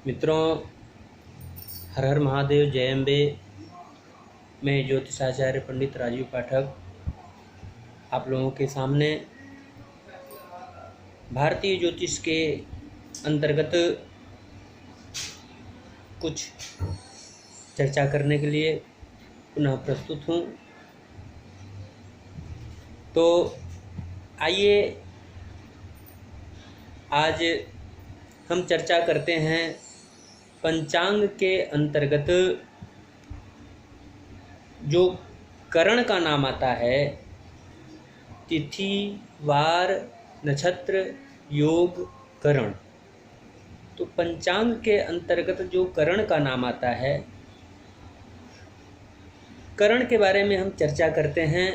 मित्रों, हर हर महादेव, जय अम्बे। मैं ज्योतिषाचार्य पंडित राजीव पाठक आप लोगों के सामने भारतीय ज्योतिष के अंतर्गत कुछ चर्चा करने के लिए पुनः प्रस्तुत हूँ। तो आइए आज हम चर्चा करते हैं पंचांग के अंतर्गत जो करण का नाम आता है, तिथि, वार, नक्षत्र, योग, करण। तो पंचांग के अंतर्गत जो करण का नाम आता है, करण के बारे में हम चर्चा करते हैं।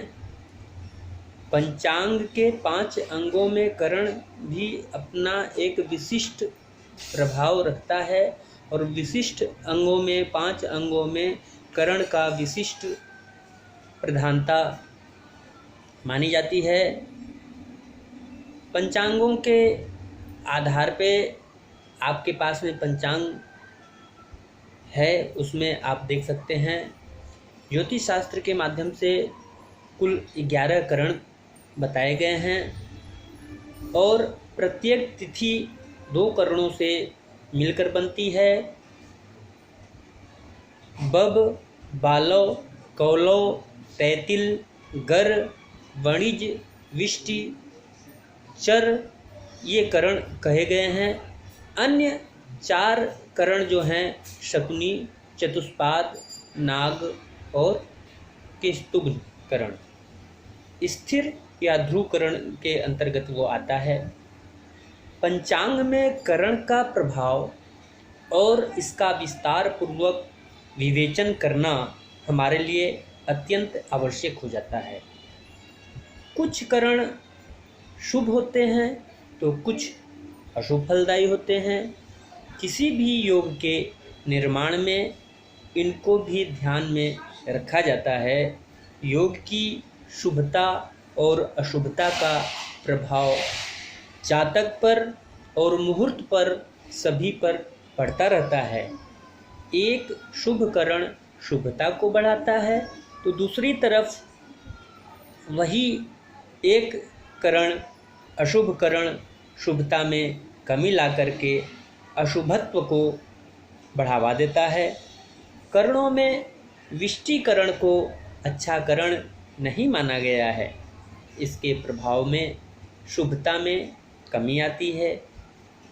पंचांग के 5 अंगों में करण भी अपना एक विशिष्ट प्रभाव रखता है और विशिष्ट अंगों में 5 अंगों में करण का विशिष्ट प्रधानता मानी जाती है। पंचांगों के आधार पे आपके पास में पंचांग है, उसमें आप देख सकते हैं ज्योतिष शास्त्र के माध्यम से कुल 11 करण बताए गए हैं और प्रत्येक तिथि 2 करणों से मिलकर बनती है। बब, बालव, कौलव, तैतिल, गर, वणिज, विष्टि, चर ये करण कहे गए हैं। अन्य 4 करण जो हैं शकुनी, चतुष्पाद, नाग और केस्तुग्न करण, स्थिर या ध्रुव करण के अंतर्गत वो आता है। पंचांग में करण का प्रभाव और इसका विस्तार पूर्वक विवेचन करना हमारे लिए अत्यंत आवश्यक हो जाता है। कुछ करण शुभ होते हैं तो कुछ अशुभ फलदायी होते हैं। किसी भी योग के निर्माण में इनको भी ध्यान में रखा जाता है। योग की शुभता और अशुभता का प्रभाव जातक पर और मुहूर्त पर सभी पर पड़ता रहता है। एक शुभ करण शुभता को बढ़ाता है तो दूसरी तरफ वही एक करण अशुभ करण शुभता में कमी ला करके अशुभत्व को बढ़ावा देता है। करणों में विष्टिकरण को अच्छा करण नहीं माना गया है। इसके प्रभाव में शुभता में कमी आती है।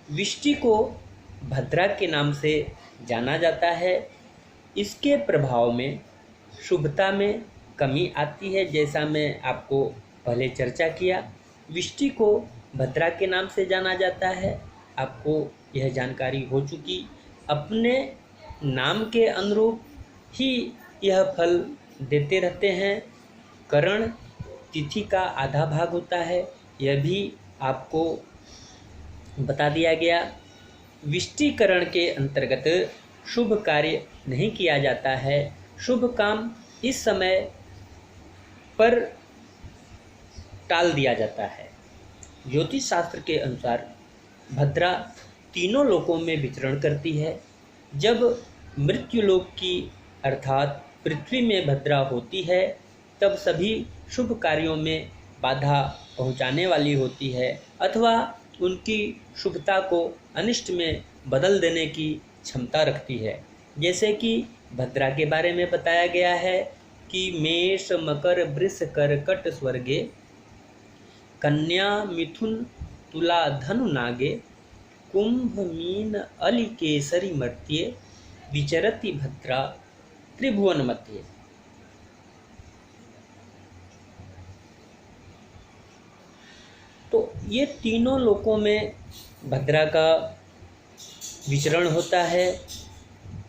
विष्टि को भद्रा के नाम से जाना जाता है। इसके प्रभाव में शुभता में कमी आती है। जैसा मैं आपको पहले चर्चा किया, विष्टि को भद्रा के नाम से जाना जाता है। आपको यह जानकारी हो चुकी। अपने नाम के अनुरूप ही यह फल देते रहते हैं। करण तिथि का आधा भाग होता है, यह भी आपको बता दिया गया। विष्टिकरण के अंतर्गत शुभ कार्य नहीं किया जाता है। शुभ काम इस समय पर टाल दिया जाता है। ज्योतिष शास्त्र के अनुसार भद्रा तीनों लोकों में विचरण करती है। जब मृत्युलोक की अर्थात पृथ्वी में भद्रा होती है तब सभी शुभ कार्यों में बाधा पहुंचाने वाली होती है अथवा उनकी शुभता को अनिष्ट में बदल देने की क्षमता रखती है। जैसे कि भद्रा के बारे में बताया गया है कि मेष, मकर, वृष, कर्कट स्वर्गे, कन्या, मिथुन, तुला, धनु नागे, कुंभ, मीन, अली केसरी मर्त्ये, विचरति भद्रा त्रिभुवन मध्य। तो ये तीनों लोकों में भद्रा का विचरण होता है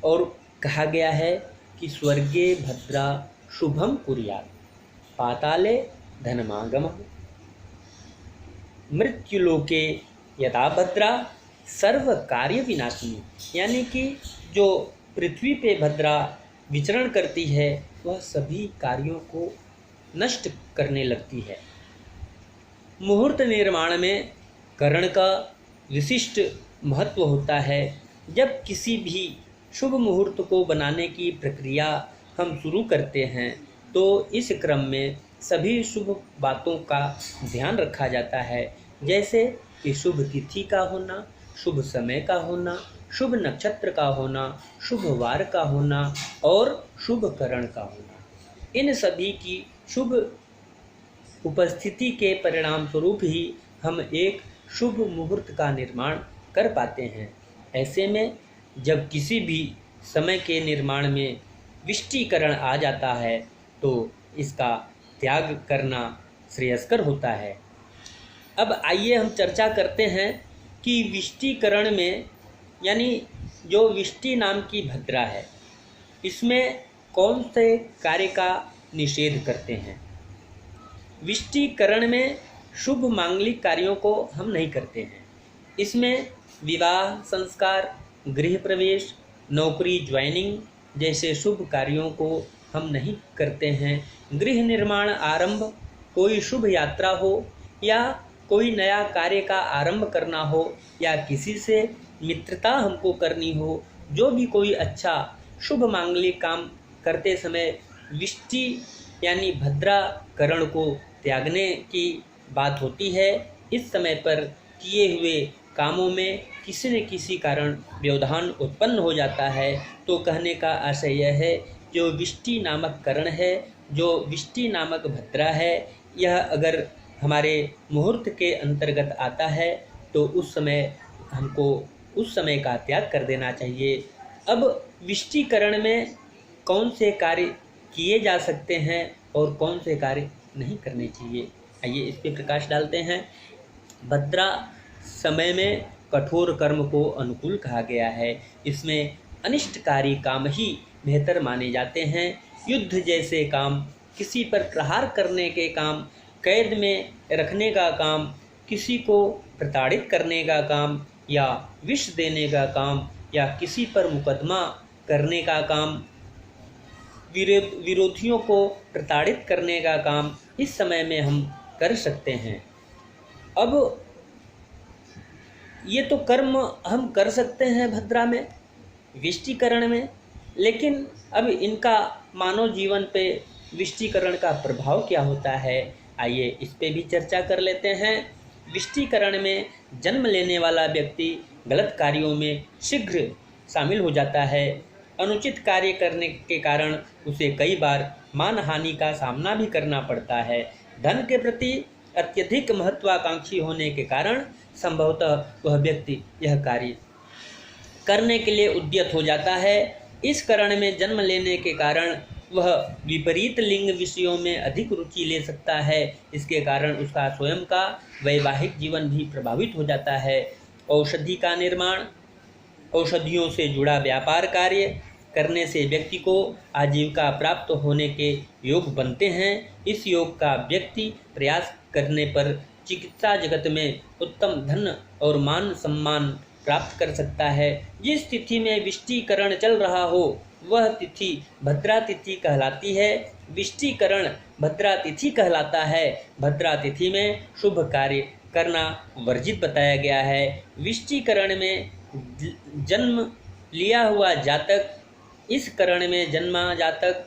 और कहा गया है कि स्वर्गे भद्रा शुभम कुर्यात्, पाताले धनमागमः, मृत्युलोके यदा भद्रा सर्व कार्य विनाशिनी। यानी कि जो पृथ्वी पे भद्रा विचरण करती है वह सभी कार्यों को नष्ट करने लगती है। मुहूर्त निर्माण में करण का विशिष्ट महत्व होता है। जब किसी भी शुभ मुहूर्त को बनाने की प्रक्रिया हम शुरू करते हैं तो इस क्रम में सभी शुभ बातों का ध्यान रखा जाता है, जैसे कि शुभ तिथि का होना, शुभ समय का होना, शुभ नक्षत्र का होना, शुभ वार का होना और शुभ करण का होना। इन सभी की शुभ उपस्थिति के परिणाम स्वरूप ही हम एक शुभ मुहूर्त का निर्माण कर पाते हैं। ऐसे में जब किसी भी समय के निर्माण में विष्टिकरण आ जाता है तो इसका त्याग करना श्रेयस्कर होता है। अब आइए हम चर्चा करते हैं कि विष्टिकरण में यानी जो विष्टि नाम की भद्रा है, इसमें कौन से कार्य का निषेध करते हैं। विष्टिकरण में शुभ मांगलिक कार्यों को हम नहीं करते हैं। इसमें विवाह संस्कार, गृह प्रवेश, नौकरी ज्वाइनिंग जैसे शुभ कार्यों को हम नहीं करते हैं। गृह निर्माण आरंभ, कोई शुभ यात्रा हो या कोई नया कार्य का आरंभ करना हो या किसी से मित्रता हमको करनी हो, जो भी कोई अच्छा शुभ मांगलिक काम करते समय विष्टि यानी भद्राकरण को त्यागने की बात होती है। इस समय पर किए हुए कामों में किसी न किसी कारण व्यवधान उत्पन्न हो जाता है। तो कहने का आशय यह है, जो विष्टि नामक करण है, जो विष्टि नामक भद्रा है, यह अगर हमारे मुहूर्त के अंतर्गत आता है तो उस समय हमको उस समय का त्याग कर देना चाहिए। अब विष्टिकरण में कौन से कार्य किए जा सकते हैं और कौन से कार्य नहीं करने चाहिए, आइए इस पर प्रकाश डालते हैं। भद्रा समय में कठोर कर्म को अनुकूल कहा गया है। इसमें अनिष्टकारी काम ही बेहतर माने जाते हैं। युद्ध जैसे काम, किसी पर प्रहार करने के काम, कैद में रखने का काम, किसी को प्रताड़ित करने का काम या विष देने का काम या किसी पर मुकदमा करने का काम, विरोधियों को प्रताड़ित करने का काम इस समय में हम कर सकते हैं। अब ये तो कर्म हम कर सकते हैं भद्रा में, विष्टिकरण में, लेकिन अब इनका मानव जीवन पे विष्टिकरण का प्रभाव क्या होता है, आइए इस पे भी चर्चा कर लेते हैं। विष्टिकरण में जन्म लेने वाला व्यक्ति गलत कार्यों में शीघ्र शामिल हो जाता है। अनुचित कार्य करने के कारण उसे कई बार मानहानि का सामना भी करना पड़ता है। धन के प्रति अत्यधिक महत्वाकांक्षी होने के कारण संभवतः वह व्यक्ति यह कार्य करने के लिए उद्यत हो जाता है। इस करण में जन्म लेने के कारण वह विपरीत लिंग विषयों में अधिक रुचि ले सकता है। इसके कारण उसका स्वयं का वैवाहिक जीवन भी प्रभावित हो जाता है। औषधि का निर्माण, औषधियों से जुड़ा व्यापार कार्य करने से व्यक्ति को आजीविका प्राप्त होने के योग बनते हैं। इस योग का व्यक्ति प्रयास करने पर चिकित्सा जगत में उत्तम धन और मान सम्मान प्राप्त कर सकता है। जिस तिथि में विष्टिकरण चल रहा हो वह तिथि भद्रा तिथि कहलाती है। विष्टिकरण भद्रा तिथि कहलाता है। भद्रा तिथि में शुभ कार्य करना वर्जित बताया गया है। विष्टिकरण में जन्म लिया हुआ जातक, इस करण में जन्मा जातक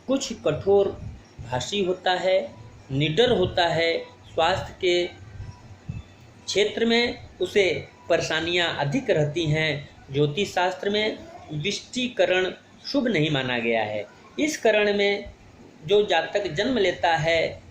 कुछ कठोर भाषी होता है, निडर होता है। स्वास्थ्य के क्षेत्र में उसे परेशानियां अधिक रहती हैं। ज्योतिष शास्त्र में विष्टिकरण शुभ नहीं माना गया है। इस करण में जो जातक जन्म लेता है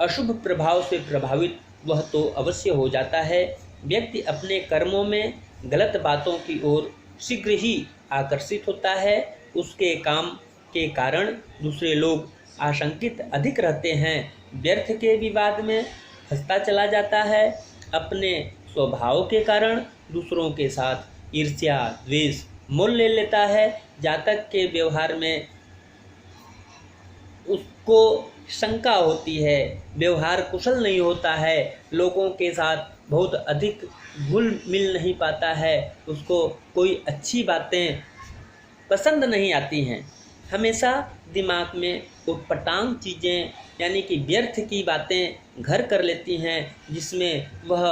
अशुभ प्रभाव से प्रभावित वह तो अवश्य हो जाता है। व्यक्ति अपने कर्मों में गलत बातों की ओर शीघ्र ही आकर्षित होता है। उसके काम के कारण दूसरे लोग आशंकित अधिक रहते हैं। व्यर्थ के विवाद में फंसता चला जाता है। अपने स्वभाव के कारण दूसरों के साथ ईर्ष्या द्वेष मोल ले लेता है। जातक के व्यवहार में उसको शंका होती है, व्यवहार कुशल नहीं होता है, लोगों के साथ बहुत अधिक घुल मिल नहीं पाता है, उसको कोई अच्छी बातें पसंद नहीं आती हैं। हमेशा दिमाग में उटपटांग चीज़ें यानी कि व्यर्थ की बातें घर कर लेती हैं, जिसमें वह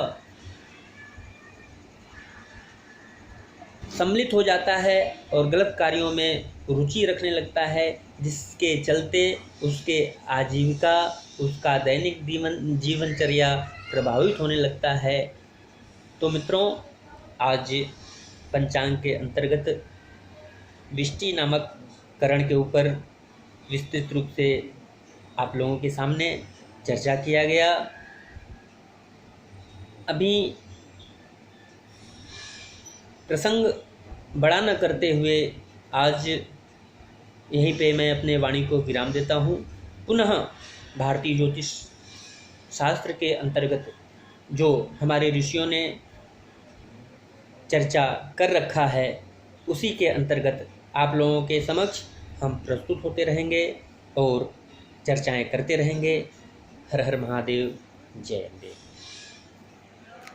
सम्मिलित हो जाता है और गलत कार्यों में रुचि रखने लगता है, जिसके चलते उसके आजीविका, उसका दैनिक जीवनचर्या प्रभावित होने लगता है। तो मित्रों, आज पंचांग के अंतर्गत विष्टि नामक करण के ऊपर विस्तृत रूप से आप लोगों के सामने चर्चा किया गया। अभी प्रसंग बड़ा न करते हुए आज यहीं पे मैं अपने वाणी को विराम देता हूँ। पुनः भारतीय ज्योतिष शास्त्र के अंतर्गत जो हमारे ऋषियों ने चर्चा कर रखा है, उसी के अंतर्गत आप लोगों के समक्ष हम प्रस्तुत होते रहेंगे और चर्चाएं करते रहेंगे। हर हर महादेव, जय अम्बे।